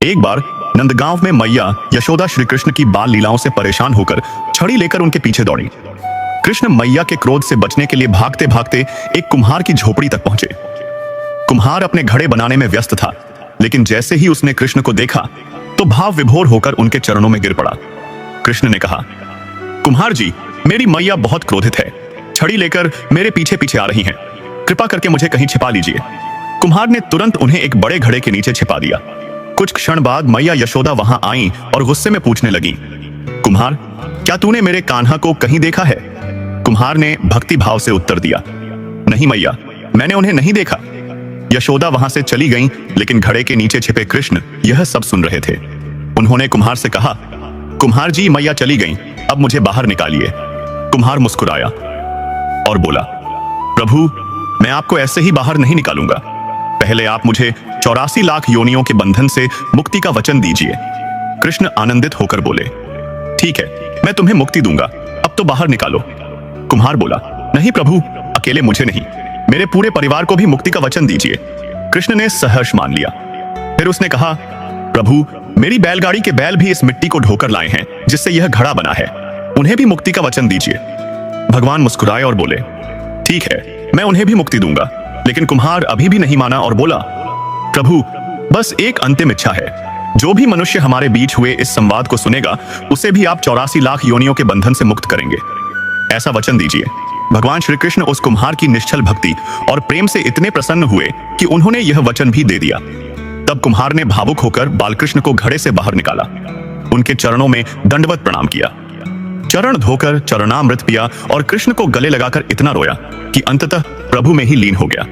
एक बार नंदगांव में मैया यशोदा श्री कृष्ण की बाल लीलाओं से परेशान होकर छड़ी लेकर उनके पीछे दौड़ी। कृष्ण मैया के क्रोध से बचने के लिए भागते भागते एक कुम्हार की झोपड़ी तक पहुंचे। कुम्हार अपने घड़े बनाने में व्यस्त था, लेकिन जैसे ही उसने कृष्ण को देखा तो भाव विभोर होकर उनके चरणों में गिर पड़ा। कृष्ण ने कहा, कुम्हार जी, मेरी मैया बहुत क्रोधित है, छड़ी लेकर मेरे पीछे पीछे आ रही हैं, कृपा करके मुझे कहीं छिपा लीजिए। कुम्हार ने तुरंत उन्हें एक बड़े घड़े के नीचे छिपा दिया। कुछ क्षण बाद मैया यशोदा वहां आईं और गुस्से में पूछने लगी, कुम्हार, क्या तूने मेरे कान्हा को कहीं देखा है? कुम्हार ने भक्ति भाव से उत्तर दिया, नहीं मैया, मैंने उन्हें नहीं देखा। यशोदा वहां से चली गईं, लेकिन घड़े के नीचे छिपे कृष्ण यह सब सुन रहे थे। उन्होंने कुम्हार से कहा, कुम्हार जी, मैया चली गईं, अब मुझे बाहर निकालिए। कुम्हार मुस्कुराया और बोला, प्रभु, मैं आपको ऐसे ही बाहर नहीं निकालूंगा। पहले आप मुझे 84 लाख योनियों के बंधन से मुक्ति का वचन दीजिए। कृष्ण आनंदित होकर बोले, ठीक है, मैं तुम्हें मुक्ति दूंगा, अब तो बाहर निकालो। कुम्हार बोला, नहीं प्रभु, अकेले मुझे नहीं, मेरे पूरे परिवार को भी मुक्ति का वचन दीजिए। कृष्ण ने सहर्ष मान लिया। फिर उसने कहा, प्रभु, मेरी बैलगाड़ी के बैल भी इस मिट्टी को ढोकर लाए हैं जिससे यह घड़ा बना है, उन्हें भी मुक्ति का वचन दीजिए। भगवान मुस्कुराए और बोले, ठीक है, मैं उन्हें भी मुक्ति दूंगा। लेकिन कुम्हार अभी भी नहीं माना और बोला, प्रभु, बस एक अंतिम इच्छा है, जो भी मनुष्य हमारे बीच हुए इस संवाद को सुनेगा उसे भी आप 84 लाख योनियों के बंधन से मुक्त करेंगे, ऐसा वचन दीजिए। भगवान श्री कृष्ण उस कुम्हार की निश्चल भक्ति और प्रेम से इतने प्रसन्न हुए कि उन्होंने यह वचन भी दे दिया। तब कुम्हार ने भावुक होकर बालकृष्ण को घड़े से बाहर निकाला, उनके चरणों में दंडवत प्रणाम किया, चरण धोकर चरणामृत पिया और कृष्ण को गले लगाकर इतना रोया कि अंततः प्रभु में ही लीन हो गया।